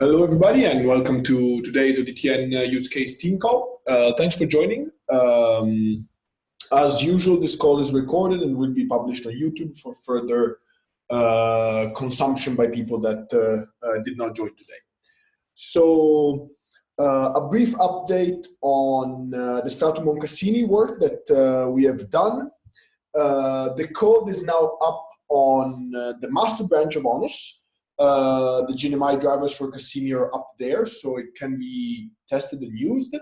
Hello, everybody, and welcome to today's ODTN use case team call. Thanks for joining. As usual, this call is recorded and will be published on YouTube for further consumption by people that did not join today. So, a brief update on the Stratum on Cassini work that we have done. The code is now up on the master branch of ONOS. The GNMI drivers for Cassini are up there, so it can be tested and used.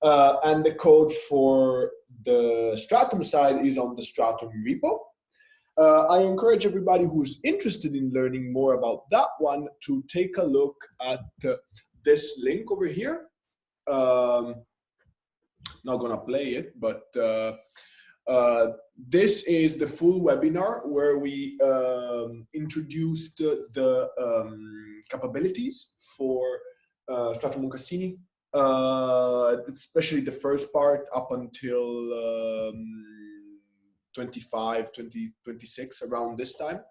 And the code for the Stratum side is on the Stratum repo. I encourage everybody who's interested in learning more about that one to take a look at this link over here. Not gonna play it, but this is the full webinar where we introduced the capabilities for Stratum on Cassini, especially the first part up until 26, around this time,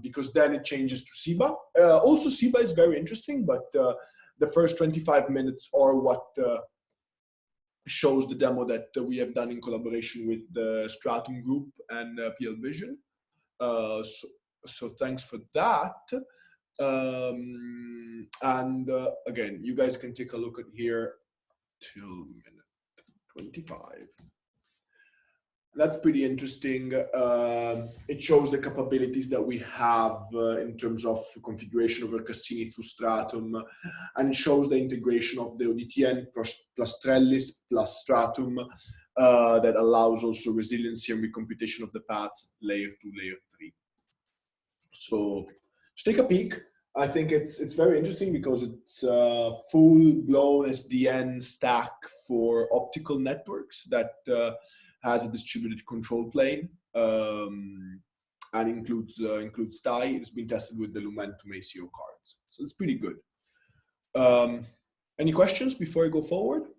because then it changes to SIBA. Also, SIBA is very interesting, but the first 25 minutes are what shows the demo that we have done in collaboration with the Stratum group and PL Vision. So thanks for that. Again, you guys can take a look at here till minute 25. That's pretty interesting. It shows the capabilities that we have in terms of configuration over Cassini through Stratum, and shows the integration of the ODTN plus Trellis plus Stratum that allows also resiliency and recomputation of the path layer 2, layer 3. So just take a peek. I think it's very interesting because it's a full-blown SDN stack for optical networks that has a distributed control plane and includes TIE. It's been tested with the Lumentum ACO cards, so it's pretty good. Any questions before I go forward?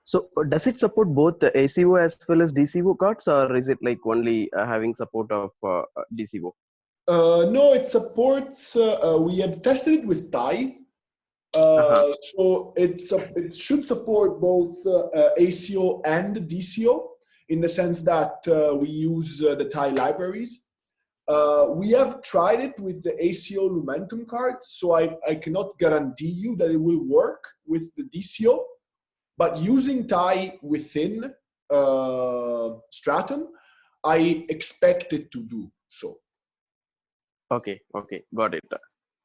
So does it support both the ACO as well as DCO cards, or is it like only having support of DCO? No, it supports. We have tested it with TIE. So it should support both ACO and DCO in the sense that we use the TIE libraries. We have tried it with the ACO Lumentum cards, so I cannot guarantee you that it will work with the DCO, but using TIE within Stratum, I expect it to do so. Okay, got it.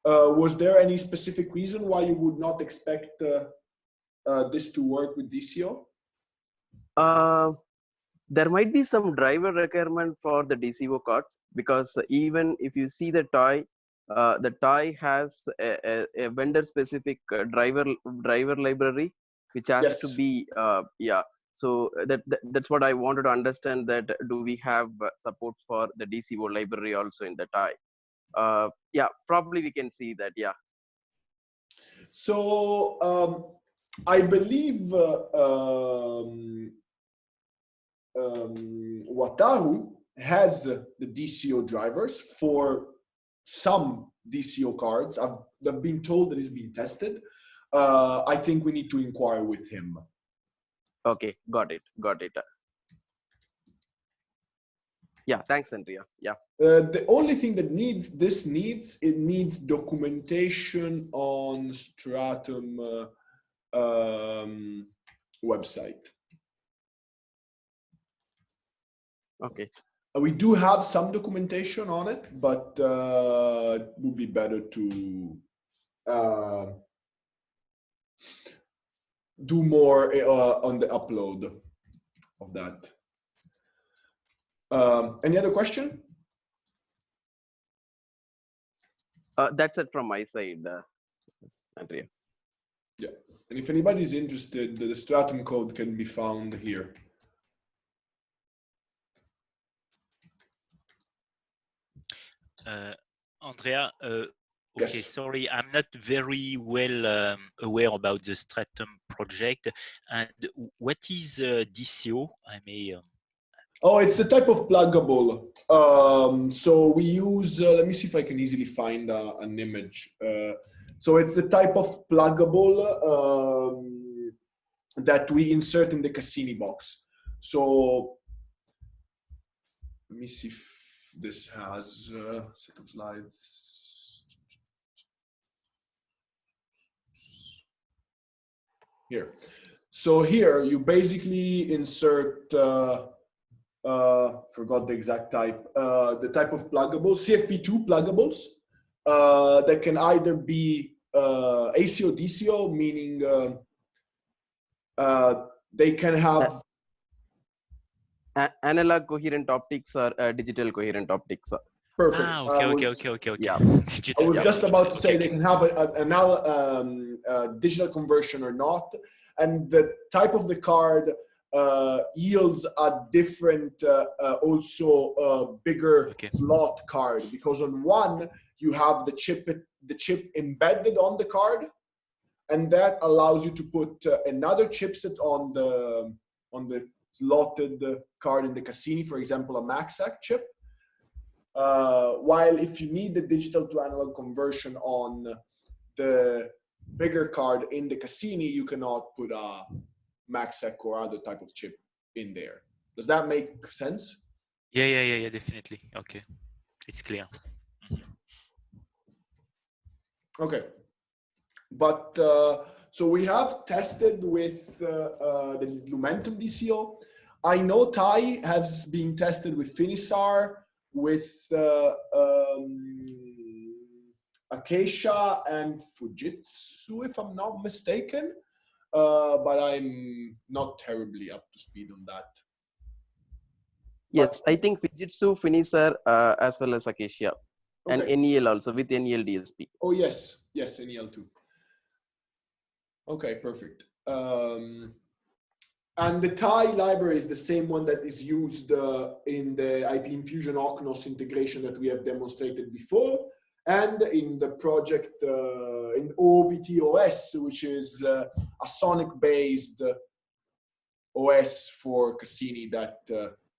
Was there any specific reason why you would not expect this to work with DCO? There might be some driver requirement for the DCO cards, because even if you see the TIE has a vendor-specific driver library, which has to be So that's what I wanted to understand. That do we have support for the DCO library also in the TIE? Yeah, probably we can see that. Yeah. So I believe Wataru has the DCO drivers for some DCO cards. I've been told that it's been tested. I think we need to inquire with him. Okay, got it. Yeah, thanks, Andrea. Yeah. The only thing that it needs documentation on Stratum website. Okay. We do have some documentation on it, but it would be better to do more on the upload of that. Any other question? That's it from my side, Andrea. Yeah, and if anybody is interested, the Stratum code can be found here. Andrea, okay, yes. Sorry, I'm not very well aware about the Stratum project. And what is DCO? I may Oh, it's a type of pluggable. So we use, let me see if I can easily find an image. So it's a type of pluggable that we insert in the Cassini box. So let me see if this has a set of slides. Here. So here you basically insert, forgot the exact type, the type of pluggables, CFP2 pluggables that can either be AC or DCO, meaning they can have analog coherent optics or digital coherent optics. perfect. Ah, okay. Yeah. I was Digital just about to say okay. they can have a digital conversion or not, and the type of the card yields a different, also bigger slot card, because on one you have the chip embedded on the card, and that allows you to put another chipset on the slotted card in the Cassini, for example, a MaxSAC chip. While if you need the digital to analog conversion on the bigger card in the Cassini, you cannot put a MaxSAC or other type of chip in there. Does that make sense? Yeah, definitely. Okay, it's clear. Okay, but so we have tested with the Lumentum DCO. I know Tai has been tested with Finisar, with Acacia and Fujitsu, if I'm not mistaken, but I'm not terribly up to speed on that. Yes, I think Fujitsu, Finisar, as well as Acacia, and NEL also with NEL DSP. Oh yes, NEL too. Okay, perfect. And the TIE library is the same one that is used in the IP Infusion ONOS integration that we have demonstrated before, and in the project in OBTOS, which is a Sonic-based OS for Cassini that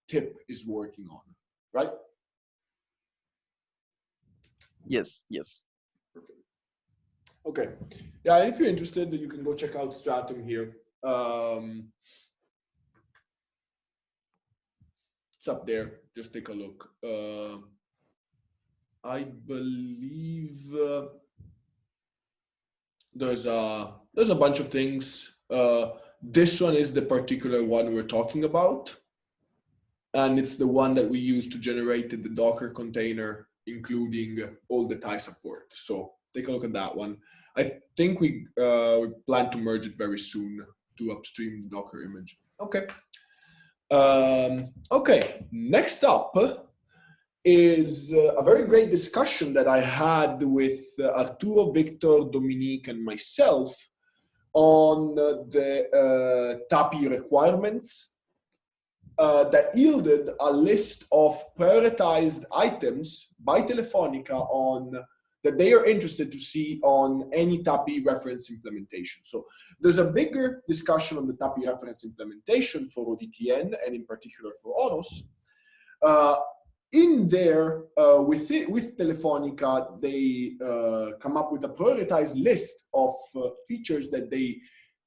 TIP is working on, right? Yes. Perfect. Okay. Yeah, if you're interested, you can go check out Stratum here. It's up there. Just take a look. I believe there's a bunch of things. This one is the particular one we're talking about, and it's the one that we use to generate the Docker container, including all the TIE support. So take a look at that one. I think we plan to merge it very soon to upstream the Docker image. Okay. Okay, next up is a very great discussion that I had with Arturo, Victor, Dominique, and myself on the TAPI requirements that yielded a list of prioritized items by Telefonica on that they are interested to see on any TAPI reference implementation. So there's a bigger discussion on the TAPI reference implementation for ODTN, and in particular for ONOS. In there, with Telefonica, they come up with a prioritized list of features that they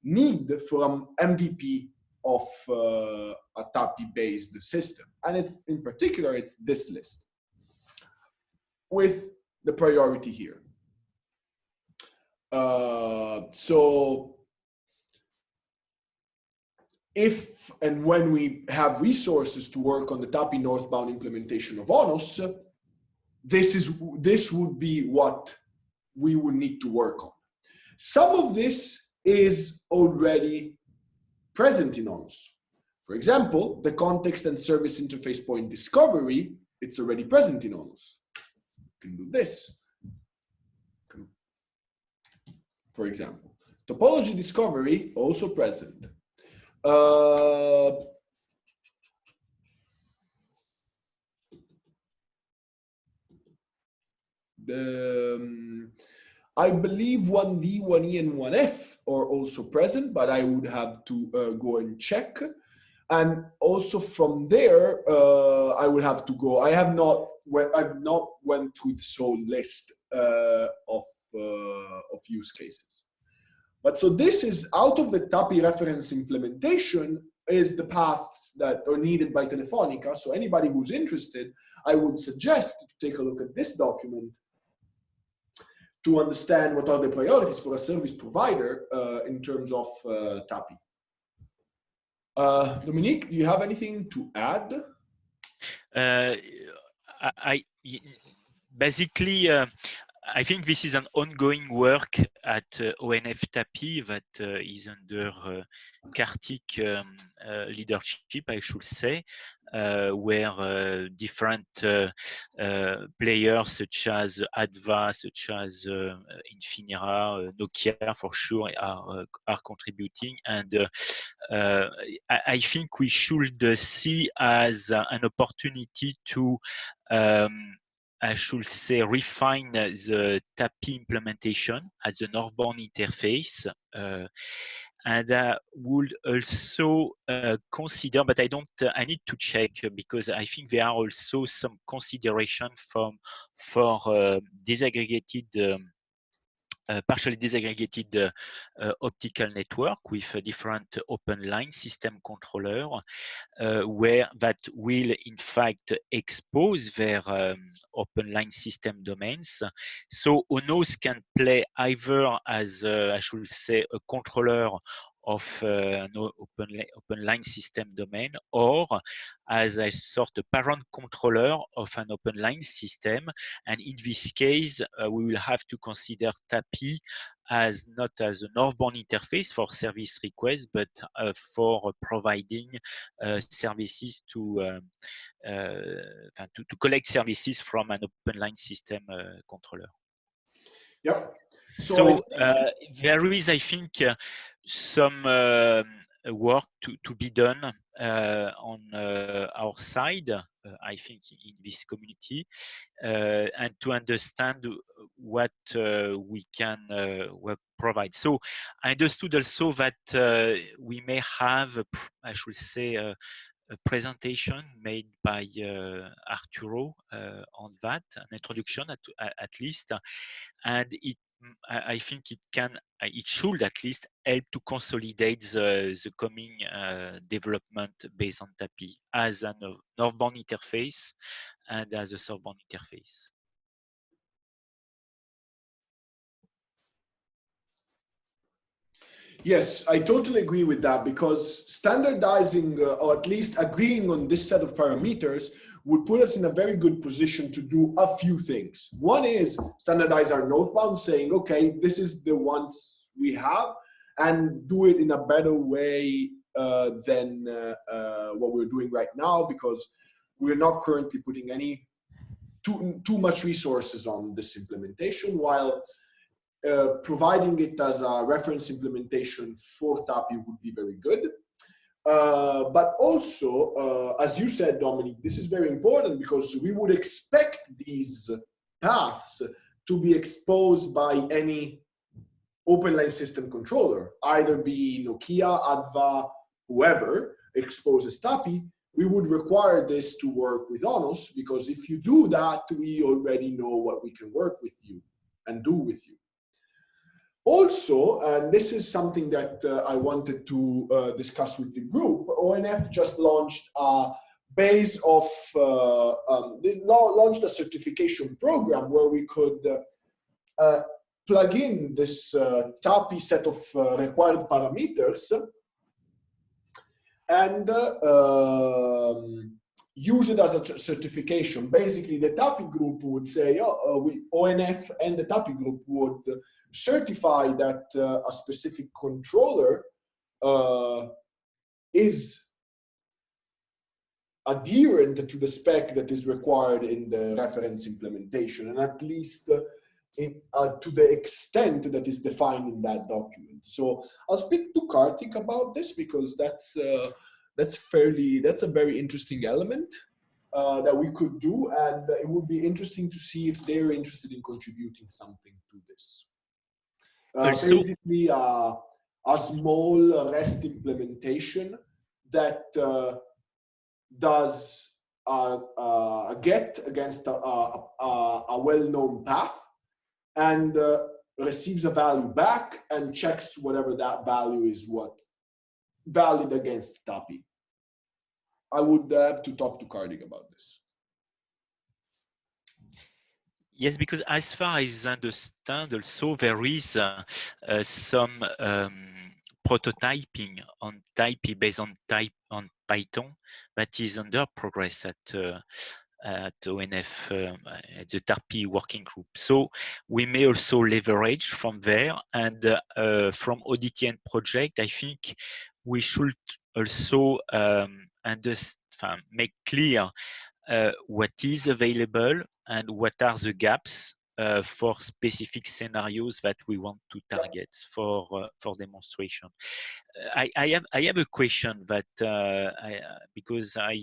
need for an MVP of a TAPI-based system. And it's, in particular, it's this list with the priority here. So if and when we have resources to work on the TAPI northbound implementation of ONOS, this would be what we would need to work on. Some of this is already present in ONOS. For example, the context and service interface point discovery, it's already present in ONOS. You can do this, for example. Topology discovery, also present. I believe 1D, 1E, and 1F are also present, but I would have to go and check. And also from there, I would have to go. I've not went through this whole list of use cases. But so this is out of the TAPI reference implementation is the paths that are needed by Telefonica. So anybody who's interested, I would suggest to take a look at this document to understand what are the priorities for a service provider in terms of TAPI. Dominique, do you have anything to add? Basically, I think this is an ongoing work at ONF TAPI that is under Kartik leadership, I should say, where different players such as Adva, such as Infinera, Nokia for sure are contributing. And I think we should see as an opportunity to I should say refine the TAPI implementation as a northbound interface, and I would also consider, but I need to check because I think there are also some consideration for disaggregated. Partially disaggregated optical network with a different open line system controller where that will in fact expose their open line system domains. So ONOS can play either as I should say a controller of an open line system domain, or as a sort of parent controller of an open line system. And in this case, we will have to consider TAPI as not as a northbound interface for service requests, but for providing services to collect services from an open line system controller. Yep. So there is, I think, some work to be done on our side, I think, in this community, and to understand what we can provide. So I understood also that we may have, I should say, a presentation made by Arturo on that, an introduction at least, and I think it should at least help to consolidate the coming development based on TAPI as a northbound interface and as a southbound interface. Yes, I totally agree with that, because standardizing or at least agreeing on this set of parameters would put us in a very good position to do a few things. One is standardize our northbound, saying, okay, this is the ones we have, and do it in a better way than what we're doing right now, because we're not currently putting any too much resources on this implementation, while providing it as a reference implementation for TAPI would be very good. But also, as you said, Dominic, this is very important, because we would expect these paths to be exposed by any open line system controller, either be Nokia, Adva, whoever exposes TAPI. We would require this to work with ONOS, because if you do that, we already know what we can work with you and do with you. Also, and this is something that I wanted to discuss with the group, ONF just launched a base of, they launched a certification program where we could plug in this TAPI set of required parameters and use it as a certification. Basically, the TAPI group would say, ONF and the TAPI group would certify that a specific controller is adherent to the spec that is required in the reference implementation, and at least to the extent that is defined in that document. So I'll speak to Kartik about this, because that's a very interesting element that we could do, and it would be interesting to see if they're interested in contributing something to this. Basically, a small REST implementation that does a get against a well-known path and receives a value back and checks whatever that value is what valid against TAPI. I would have to talk to Kardik about this. Yes, because as far as I understand, also there is some prototyping on TAPI based on Python that is under progress at ONF, at the TAPI working group. So we may also leverage from there, and from ODTN project, I think we should also make clear what is available and what are the gaps for specific scenarios that we want to target for demonstration. I have a question that because I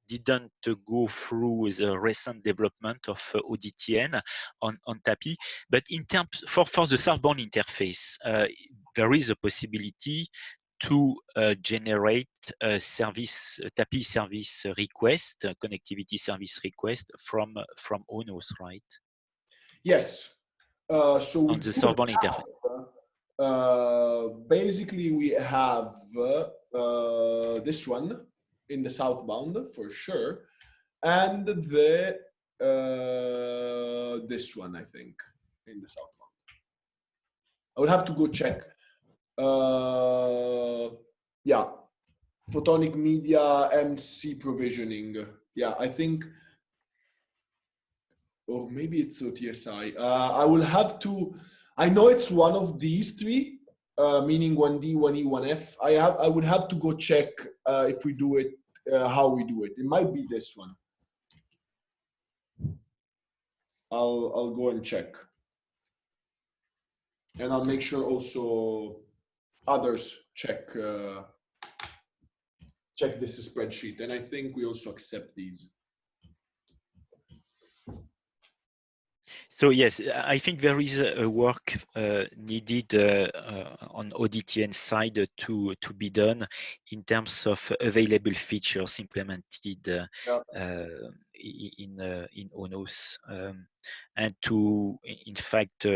didn't go through the recent development of ODTN on TAPI, but in terms for the southbound interface, there is a possibility to generate a service, TAPI service request, connectivity service request from ONOS, right? Yes. So on the southbound interface. Basically, we have this one in the southbound for sure, and the this one I think in the southbound. I would have to go check. Yeah, photonic media MC provisioning. Yeah, I think. Or maybe it's OTSI. I will have to. I know it's one of these three, meaning 1D, 1E, 1F. I would have to go check if we do it, how we do it. It might be this one. I'll go and check, and I'll make sure also others check this spreadsheet. And I think we also accept these. So yes, I think there is a work needed on ODTN side to be done in terms of available features implemented in ONOS, and to in fact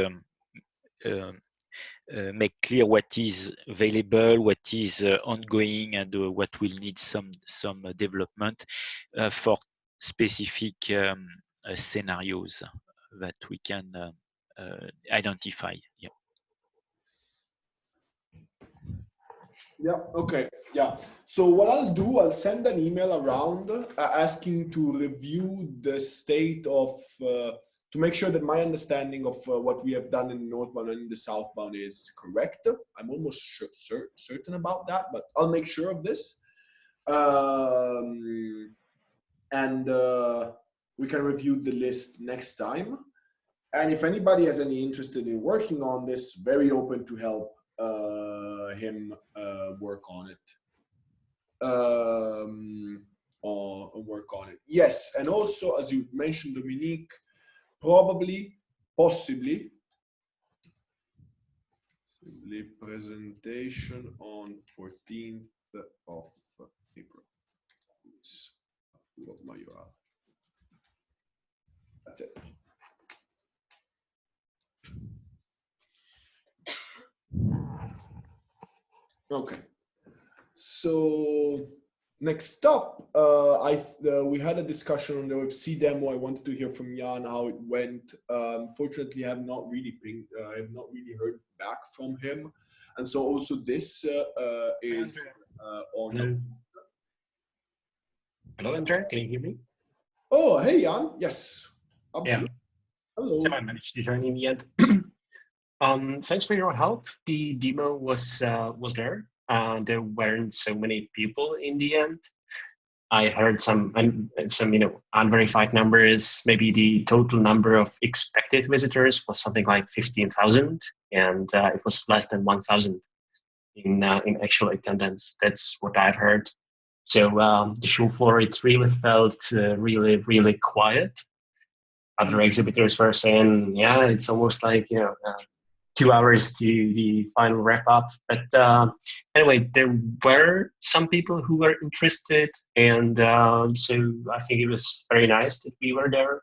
make clear what is available, what is ongoing, and what will need some development for specific scenarios that we can identify. Yeah. Yeah. Okay. Yeah. So what I'll do, I'll send an email around asking to review the state of to make sure that my understanding of what we have done in the northbound and in the southbound is correct. I'm almost certain about that, but I'll make sure of this. And we can review the list next time. And if anybody has any interest in working on this, very open to help him work on it. Or work on it. Yes, and also as you mentioned, Dominique, possibly presentation on 14th of April. That's it. Okay. So next up, we had a discussion on the OFC demo. I wanted to hear from Jan how it went. Unfortunately, I have not really heard back from him, and so also this is on. Hello, Andrea. Can you hear me? Oh, hey, Jan. Yes, absolutely. Yeah. Hello. So I managed to join in the end. Thanks for your help. The demo was there. There weren't so many people in the end. I heard some unverified numbers. Maybe the total number of expected visitors was something like 15,000, and it was less than 1,000 in actual attendance. That's what I've heard. So the show floor, it really felt really quiet. Other exhibitors were saying, yeah, it's almost like 2 hours to the final wrap up. But anyway, there were some people who were interested, and so I think it was very nice that we were there.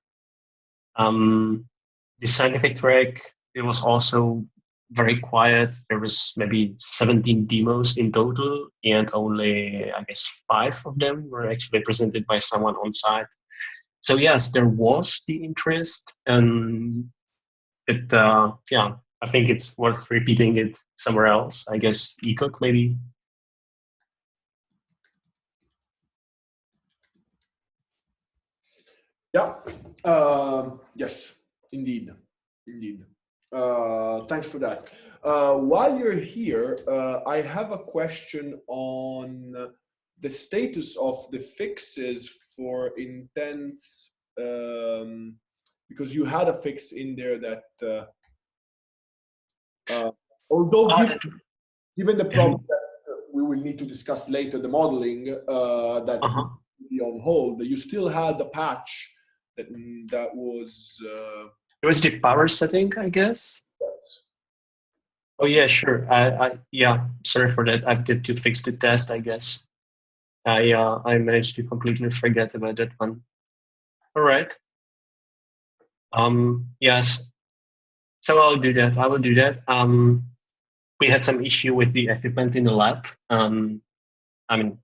The scientific track, it was also very quiet. There was maybe 17 demos in total, and only, I guess, 5 of them were actually presented by someone on site. So yes, there was the interest, and yeah, I think it's worth repeating it somewhere else. I guess ECOC maybe. Yeah. Yes, indeed. Indeed. Thanks for that. While you're here, I have a question on the status of the fixes for intents, because you had a fix in there that, although given the problem that we will need to discuss later, the modeling that will be on hold, you still had the patch that was. It was the power setting, I guess. Yes. Oh yeah, sure. Yeah. Sorry for that. I've got to fix the test, I guess. I managed to completely forget about that one. All right. Yes. So I'll do that. I will do that. We had some issue with the equipment in the lab. I mean,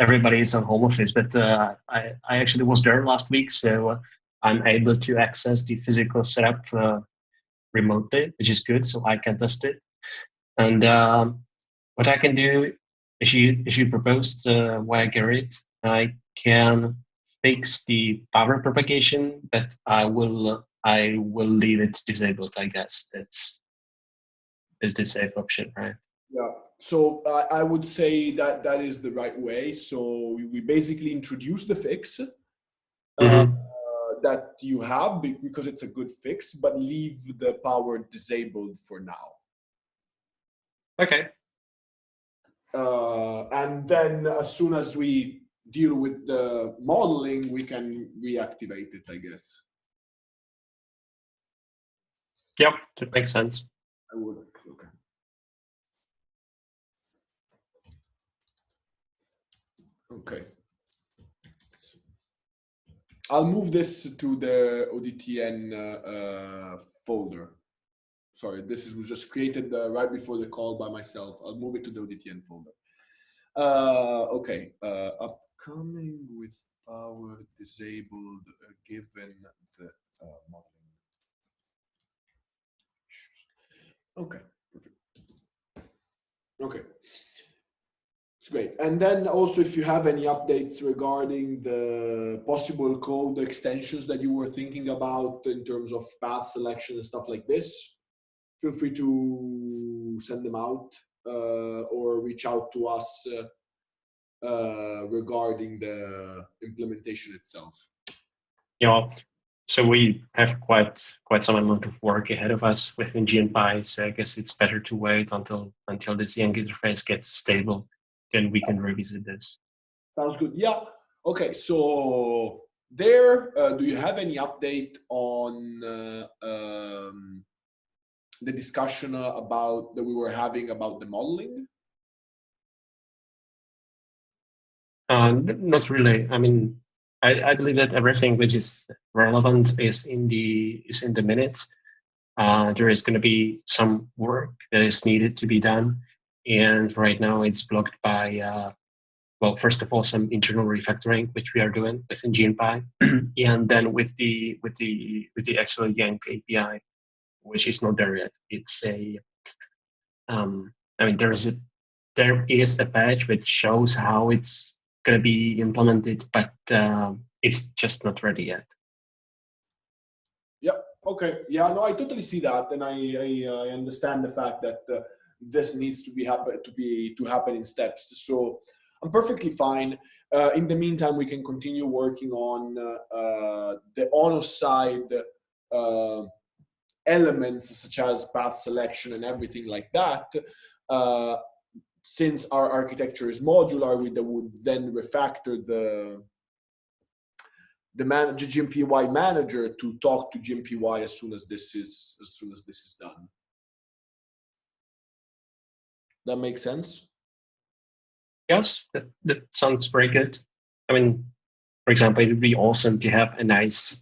everybody is on home office, but I actually was there last week, so I'm able to access the physical setup remotely, which is good. So I can test it. And what I can do, if you proposed why Gerrit, I can fix the power propagation, but I will leave it disabled. I guess that's the safe option, right? Yeah. So I would say that that is the right way. So we basically introduce the fix that you have because it's a good fix, but leave the power disabled for now. Okay. And then as soon as we deal with the modeling, we can reactivate it, I guess. Yep, that makes sense. I would. Okay. Okay. I'll move this to the ODTN folder. Sorry, this was just created right before the call by myself. I'll move it to the ODTN folder. Okay. Upcoming with power disabled given the modeling. Okay, perfect. Okay. It's great. And then also, if you have any updates regarding the possible code extensions that you were thinking about in terms of path selection and stuff like this, feel free to send them out or reach out to us regarding the implementation itself. Yeah. So we have quite some amount of work ahead of us within GNPy. So I guess it's better to wait until this Yang interface gets stable. Then we can revisit this. Sounds good. Yeah. Okay. So there, do you have any update on the discussion about that we were having about the modeling? Not really. I mean, I believe that everything which is relevant is in the minutes. There is going to be some work that is needed to be done, and right now it's blocked by well, first of all, some internal refactoring which we are doing within GNPy, and then with the actual Yank API, which is not there yet. It's a I mean, there is a patch which shows how it's going to be implemented, but it's just not ready yet. Yeah. Okay. Yeah. No, I totally see that, and I understand the fact that this needs to happen in steps. So I'm perfectly fine. In the meantime, we can continue working on the ONOS side elements such as path selection and everything like that. Since our architecture is modular, we would then refactor the GMPY manager to talk to GMPY as soon as this is done. That makes sense. Yes, that sounds very good. I mean, for example, it would be awesome to have a nice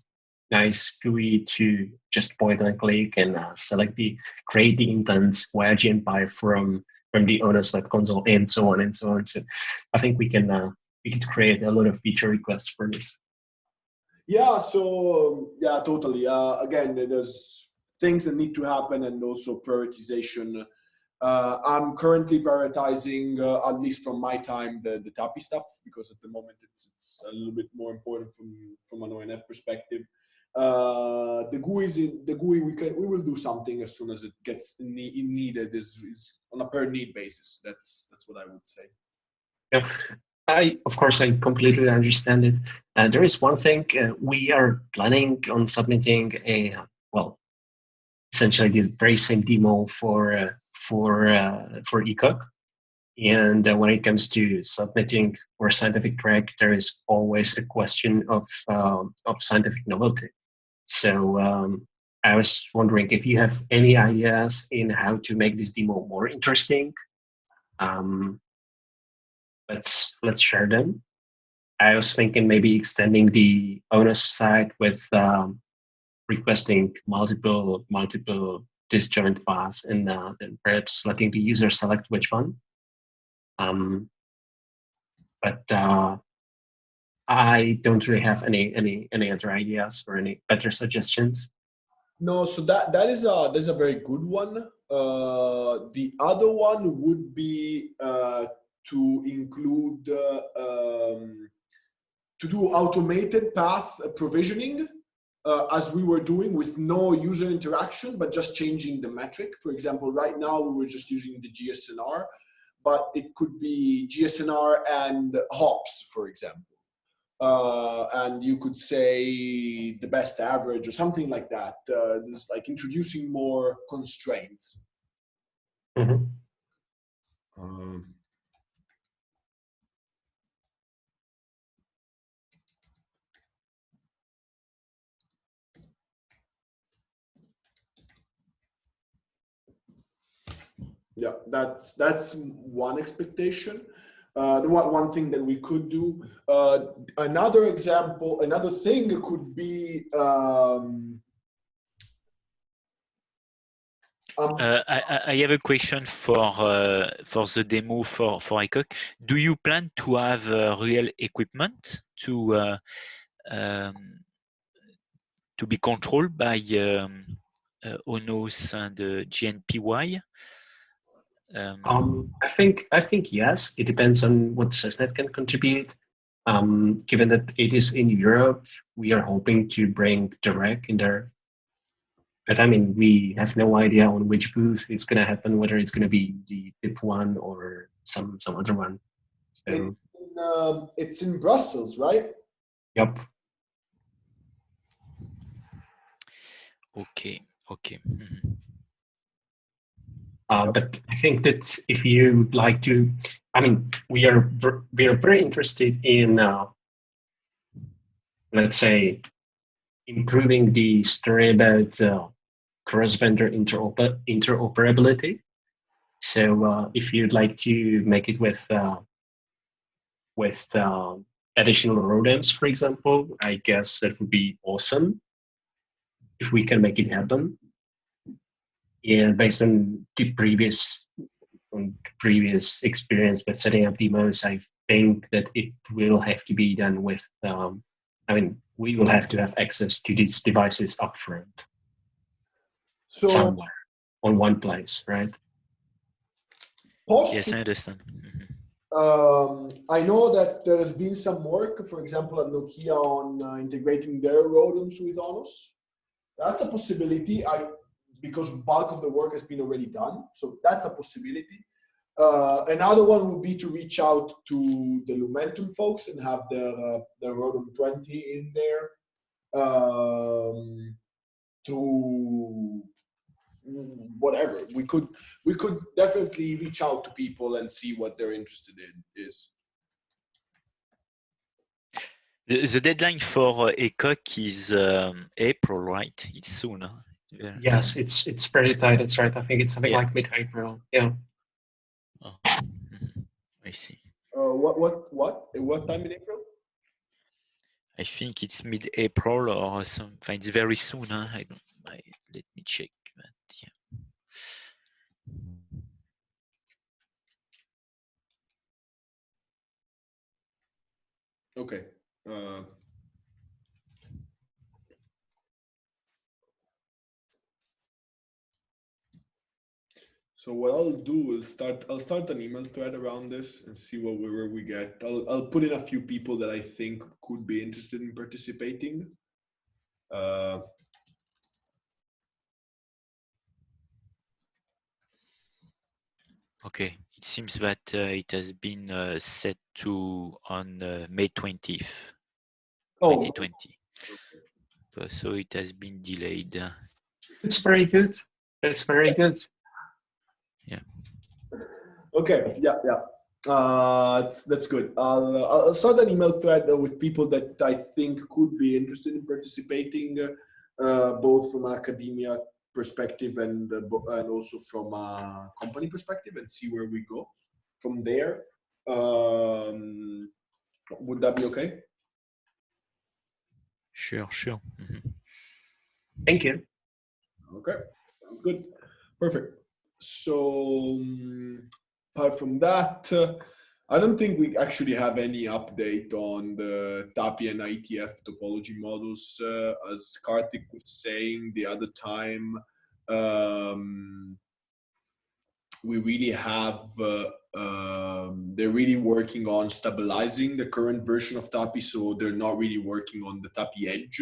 GUI to just point and click and select create the intents via GNPy from the ONOS console and so on and so on. So I think we could create a lot of feature requests for this. Yeah. So yeah, totally. Again, there's things that need to happen, and also prioritization. I'm currently prioritizing, at least from my time, the TAPI stuff, because at the moment it's a little bit more important from an ONF perspective. The GUI we will do something as soon as it gets needed. Is on a per need basis. That's what I would say. Yeah, of course I completely understand it. There is one thing we are planning on submitting essentially this very same demo for ECOG. And when it comes to submitting for scientific track, there is always a question of scientific novelty. So I was wondering if you have any ideas in how to make this demo more interesting. Let's share them. I was thinking maybe extending the ONOS side with requesting multiple disjoint paths, and then perhaps letting the user select which one. But I don't really have any other ideas or any better suggestions. No, so that's a very good one. The other one would be to include to do automated path provisioning, as we were doing, with no user interaction, but just changing the metric. For example, right now we were just using the GSNR, but it could be GSNR and hops, for example. And you could say the best average or something like that. There's like introducing more constraints. Mm-hmm. Yeah, that's one expectation. The one thing that we could do. Another example, another thing could be. I have a question for the demo for ECOG. Do you plan to have real equipment to be controlled by ONOS and GNPy? I think yes. It depends on what SysNet can contribute. Given that it is in Europe, we are hoping to bring the rack in there. But I mean, we have no idea on which booth it's going to happen, whether it's going to be the BIP one or some other one. So, it's in Brussels, right? Yep. Okay. Mm-hmm. But I think that if you would like to, I mean, we are very interested in, let's say, improving the story about cross-vendor interoperability. So if you'd like to make it with additional ROADMs, for example, I guess that would be awesome if we can make it happen. And based on the previous experience with setting up demos, I think that it will have to be done with, we will have to have access to these devices upfront. So somewhere on one place, right? Yes, I understand. I know that there's been some work, for example, at Nokia on integrating their ROADMs with ONOS. That's a possibility. Because bulk of the work has been already done, so that's a possibility. Another one would be to reach out to the Lumentum folks and have their ROADM 20 in there to whatever. We could definitely reach out to people and see what they're interested in is. The deadline for ECOG is April, right? It's soon. Yes, it's pretty tight. It's right. I think it's something like mid-April. Yeah. Oh, I see. What time in April? I think it's mid-April or something. It's very soon. Huh? Let me check that. Yeah. Okay. So what I'll do is I'll start an email thread around this and see where we get. I'll put in a few people that I think could be interested in participating. Okay, it seems that it has been set to on May 20th, 2020. So it has been delayed. It's very good. It's very good. Yeah. Okay. Yeah. That's good. I'll start an email thread with people that I think could be interested in participating, both from an academia perspective and also from a company perspective, and see where we go from there. Would that be okay? Sure. Mm-hmm. Thank you. Okay, sounds good. Perfect. So apart from that, I don't think we actually have any update on the TAPI and ITF topology models. As Karthik was saying the other time, we really have, they're really working on stabilizing the current version of TAPI, so they're not really working on the TAPI Edge,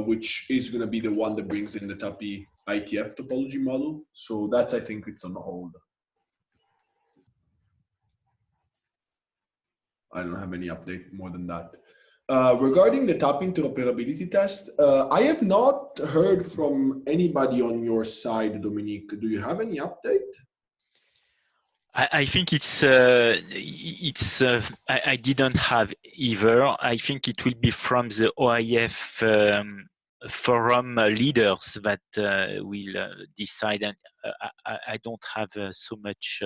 which is going to be the one that brings in the TAPI ITF topology model. So that's, I think it's on hold. I don't have any update more than that. Regarding the TAPI interoperability test, I have not heard from anybody on your side, Dominique. Do you have any update? I think I didn't have either. I think it will be from the OIF forum leaders that will decide, and I don't have so much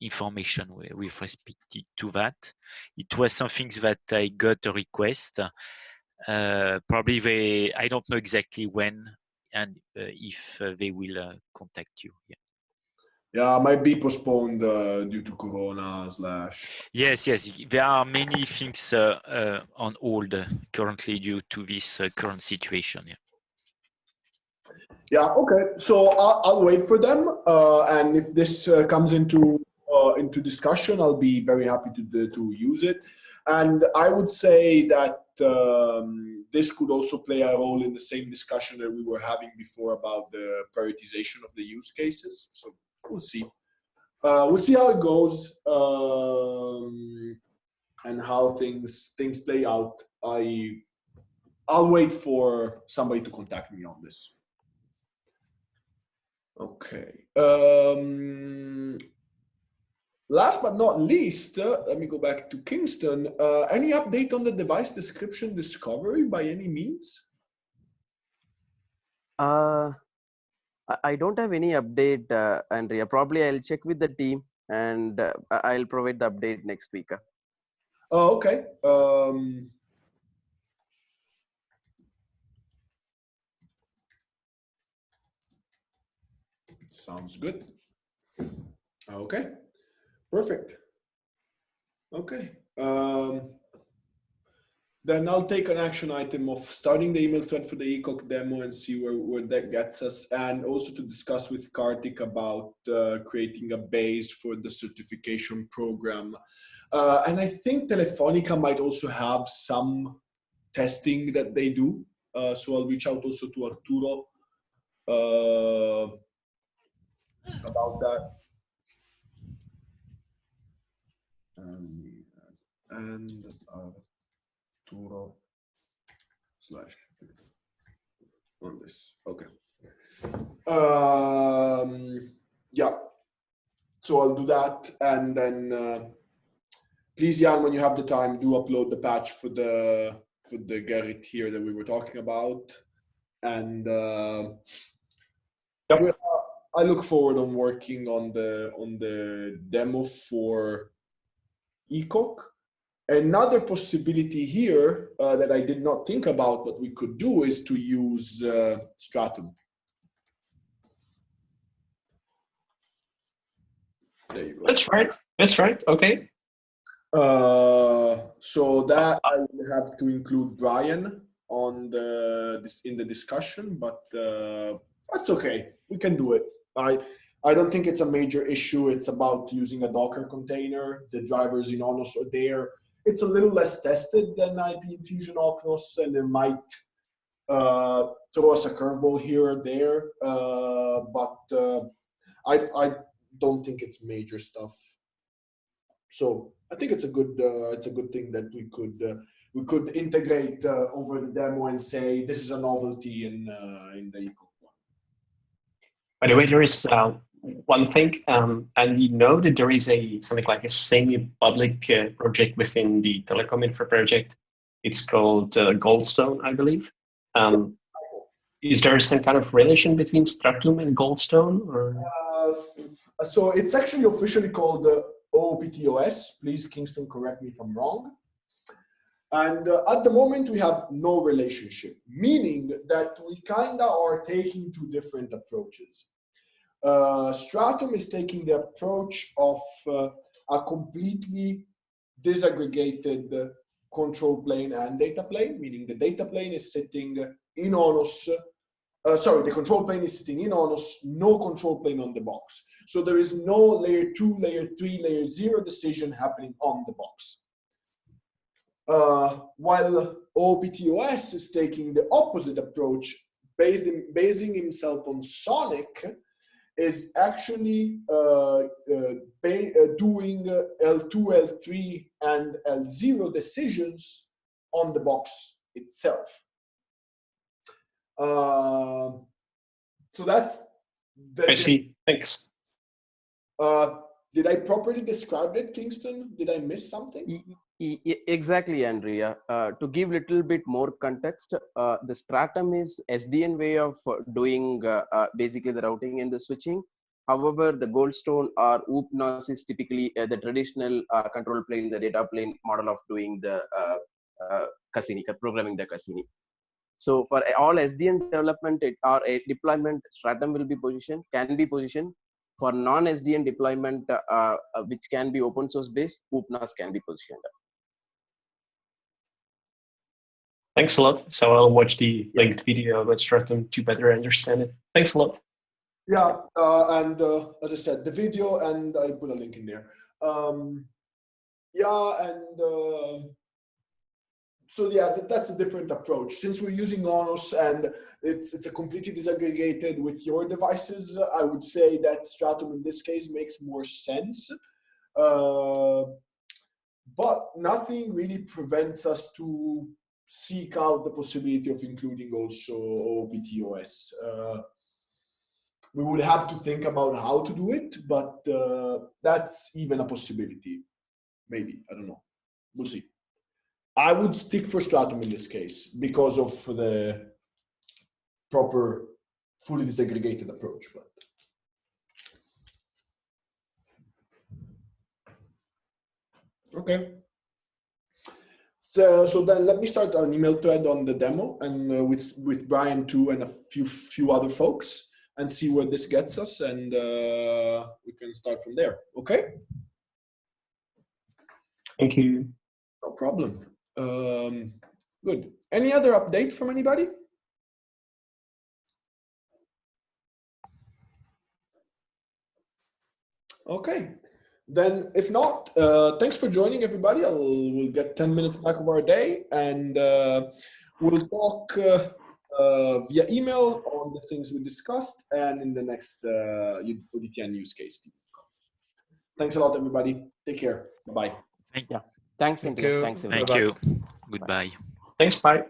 information with respect to that. It was something that I got a request. Probably I don't know exactly when and if they will contact you. Yeah. Yeah, might be postponed due to Corona / Yes. There are many things on hold currently due to this current situation. Yeah. Okay. So I'll wait for them, and if this comes into discussion, I'll be very happy to use it. And I would say that this could also play a role in the same discussion that we were having before about the prioritization of the use cases. So we'll see. We'll see how it goes, and how things play out. I'll wait for somebody to contact me on this. Okay. Last but not least, let me go back to Kingston. Any update on the device description discovery by any means? I don't have any update, Andrea. Probably I'll check with the team and I'll provide the update next week. Oh, okay. Sounds good. Okay, perfect. Okay. Then I'll take an action item of starting the email thread for the ECOC demo and see where that gets us, and also to discuss with Karthik about creating a base for the certification program. And I think Telefonica might also have some testing that they do. So I'll reach out also to Arturo about that. And Arturo / on this. Okay. Yeah. So I'll do that, and then please, Jan, when you have the time, do upload the patch for the Gerrit here that we were talking about, and I look forward on working on the demo for ECOC. Another possibility here that I did not think about, but we could do, is to use Stratum. There you go. That's right. That's right. Okay. So that I will have to include Brian on in the discussion, but that's okay. We can do it. I don't think it's a major issue. It's about using a Docker container. The drivers in ONOS are there. It's a little less tested than IP Infusion ONOS, and it might throw us a curveball here or there. But I don't think it's major stuff. So I think it's a good thing that we could integrate over the demo and say this is a novelty in the ECOC one. By the way, there is one thing, and you know that there is something like a semi-public project within the Telecom Infra project. It's called Goldstone, I believe. Is there some kind of relation between Stratum and Goldstone? Or? So it's actually officially called OPTOS. Please, Kingston, correct me if I'm wrong. And at the moment, we have no relationship, meaning that we kind of are taking two different approaches. Stratum is taking the approach of a completely disaggregated control plane and data plane, meaning the data plane is sitting in ONOS. The control plane is sitting in ONOS, no control plane on the box. So there is no layer 2, layer 3, layer 0 decision happening on the box. While OPTOS is taking the opposite approach, basing himself on Sonic, is actually doing L2, L3, and L0 decisions on the box itself. So that's I see. Thanks. Did I properly describe it, Kingston? Did I miss something? Exactly, Andrea. To give little bit more context, the Stratum is SDN way of doing basically the routing and the switching. However, the Goldstone or ONOS is typically the traditional control plane, the data plane model of doing the Cassini, programming the Cassini. So for all SDN development or a deployment, Stratum will be positioned, can be positioned. For non-SDN deployment, which can be open source based, ONOS can be positioned. Thanks a lot. So I'll watch the linked video about Stratum to better understand it. Thanks a lot. Yeah, and as I said, the video, and I put a link in there. So yeah, that's a different approach. Since we're using ONOS and it's a completely disaggregated with your devices, I would say that Stratum in this case makes more sense. But nothing really prevents us to seek out the possibility of including also OPTOS. We would have to think about how to do it, but that's even a possibility. Maybe, I don't know. We'll see. I would stick for Stratum in this case because of the proper, fully disaggregated approach. But okay. So then let me start an email thread on the demo and with Brian too and a few other folks and see where this gets us, and we can start from there. Okay. Thank you. No problem. Good. Any other update from anybody? Okay. Then if not, thanks for joining, everybody. We'll get 10 minutes back of our day, and we'll talk via email on the things we discussed and in the next ODTN use case. Thanks a lot, everybody. Take care. Bye-bye. Yeah. Thanks, Andrea. Thanks, everybody. Thank you. Goodbye. Thanks. Bye.